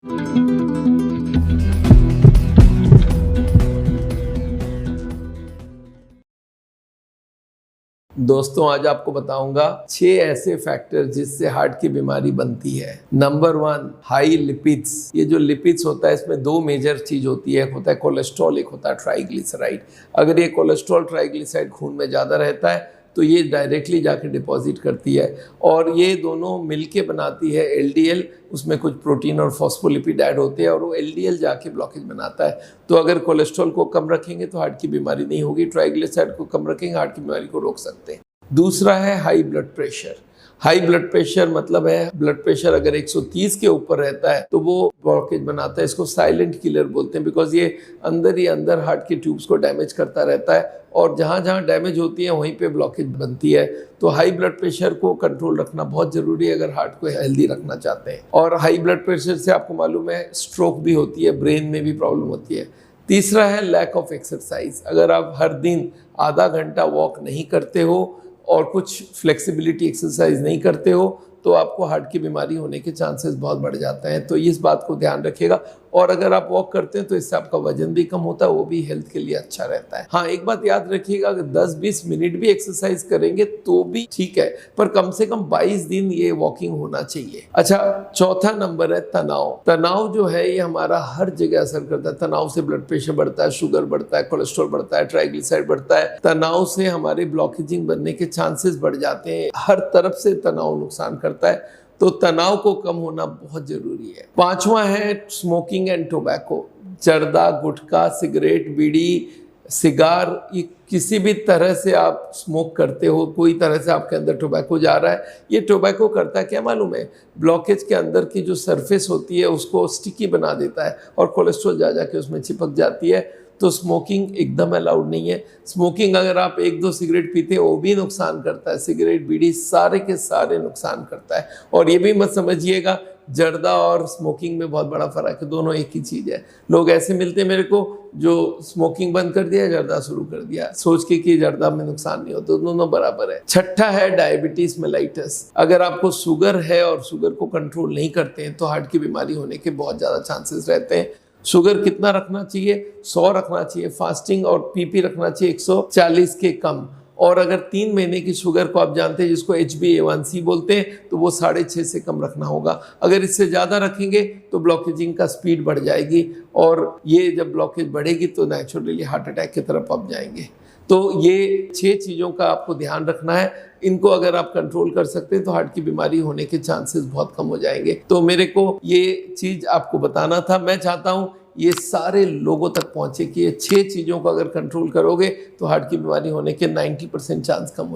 दोस्तों आज आपको बताऊंगा 6 ऐसे फैक्टर जिससे हार्ट की बीमारी बनती है। Number 1, high lipids. ये जो लिपिड्स होता है इसमें 2 मेजर चीज होती है, एक होता है कोलेस्ट्रॉल, एक होता है ट्राइग्लिसराइड। अगर ये कोलेस्ट्रॉल ट्राइग्लिसराइड खून में ज़्यादा रहता है तो ये डायरेक्टली जाके डिपॉजिट करती है और ये दोनों मिलके बनाती है एलडीएल। उसमें कुछ प्रोटीन और फॉस्फोलिपिड ऐड होते हैं और वो एलडीएल जाके ब्लॉकेज बनाता है। तो अगर कोलेस्ट्रॉल को कम रखेंगे तो हार्ट की बीमारी नहीं होगी, ट्राइग्लिसराइड को कम रखेंगे हार्ट की बीमारी को रोक सकते हैं। दूसरा है high blood pressure. High blood pressure मतलब है ब्लड प्रेशर अगर 130 के ऊपर रहता है तो वो ब्लॉकेज बनाता है। इसको साइलेंट किलर बोलते हैं बिकॉज ये अंदर ही अंदर हार्ट की ट्यूब्स को डैमेज करता रहता है और जहाँ जहाँ डैमेज होती है वहीं पे ब्लॉकेज बनती है। तो हाई ब्लड प्रेशर को कंट्रोल रखना बहुत ज़रूरी है अगर हार्ट को हेल्दी रखना चाहते हैं। और हाई ब्लड प्रेशर से आपको मालूम है स्ट्रोक भी होती है, ब्रेन में भी प्रॉब्लम होती है। तीसरा है लैक ऑफ एक्सरसाइज। अगर आप हर दिन आधा घंटा वॉक नहीं करते हो और कुछ फ्लेक्सिबिलिटी एक्सरसाइज नहीं करते हो तो आपको हार्ट की बीमारी होने के चांसेस बहुत बढ़ जाते हैं। तो इस बात को ध्यान रखिएगा। और अगर आप वॉक करते हैं तो इससे आपका वजन भी कम होता है, वो भी हेल्थ के लिए अच्छा रहता है। हाँ, एक बात याद रखिएगा, अगर 10-20 मिनट भी एक्सरसाइज करेंगे तो भी ठीक है, पर कम से कम 22 दिन ये वॉकिंग होना चाहिए। अच्छा, चौथा नंबर है तनाव। तनाव जो है ये हमारा हर जगह असर करता है। तनाव से ब्लड प्रेशर बढ़ता है, शुगर बढ़ता है, कोलेस्ट्रॉल बढ़ता है, ट्राइग्लिसराइड बढ़ता है। तनाव से हमारे ब्लॉकेजिंग बनने के चांसेस बढ़ जाते हैं। हर तरफ से तनाव नुकसान करता है, तो तनाव को कम होना बहुत जरूरी है। पांचवा है स्मोकिंग एंड टोबैको। जर्दा, गुटखा, सिगरेट, बीड़ी, सिगार, ये किसी भी तरह से आप स्मोक करते हो, कोई तरह से आपके अंदर टोबैको जा रहा है। ये टोबैको करता है क्या मालूम है? ब्लॉकेज के अंदर की जो सरफेस होती है उसको स्टिकी बना देता है और कोलेस्ट्रॉल जा जाके उसमें चिपक जाती है। तो स्मोकिंग एकदम अलाउड नहीं है। स्मोकिंग अगर आप 1-2 सिगरेट पीते हैं वो भी नुकसान करता है। सिगरेट, बीड़ी सारे के सारे नुकसान करता है। और ये भी मत समझिएगा जर्दा और स्मोकिंग में बहुत बड़ा फर्क है, दोनों एक ही चीज़ है। लोग ऐसे मिलते हैं मेरे को जो स्मोकिंग बंद कर दिया, जर्दा शुरू कर दिया सोच के कि जर्दा में नुकसान नहीं होता, दोनों बराबर है। छठा है डायबिटीज मेलाइटस। अगर आपको शुगर है और शुगर को कंट्रोल नहीं करते हैं तो हार्ट की बीमारी होने के बहुत ज़्यादा चांसेस रहते हैं। शुगर कितना रखना चाहिए? 100 रखना चाहिए। फास्टिंग और पीपी रखना चाहिए 140 के कम। और अगर 3 महीने की शुगर को आप जानते हैं जिसको HbA1c बोलते हैं तो वो 6.5 से कम रखना होगा। अगर इससे ज़्यादा रखेंगे तो ब्लॉकेजिंग का स्पीड बढ़ जाएगी और ये जब ब्लॉकेज बढ़ेगी तो नेचुरली हार्ट अटैक की तरफ आप जाएंगे। तो ये 6 चीज़ों का आपको ध्यान रखना है। इनको अगर आप कंट्रोल कर सकते हैं तो हार्ट की बीमारी होने के चांसेस बहुत कम हो जाएंगे। तो मेरे को ये चीज़ आपको बताना था। मैं चाहता हूँ ये सारे लोगों तक पहुँचे कि ये 6 चीज़ों को अगर कंट्रोल करोगे तो हार्ट की बीमारी होने के 90% चांस कम हो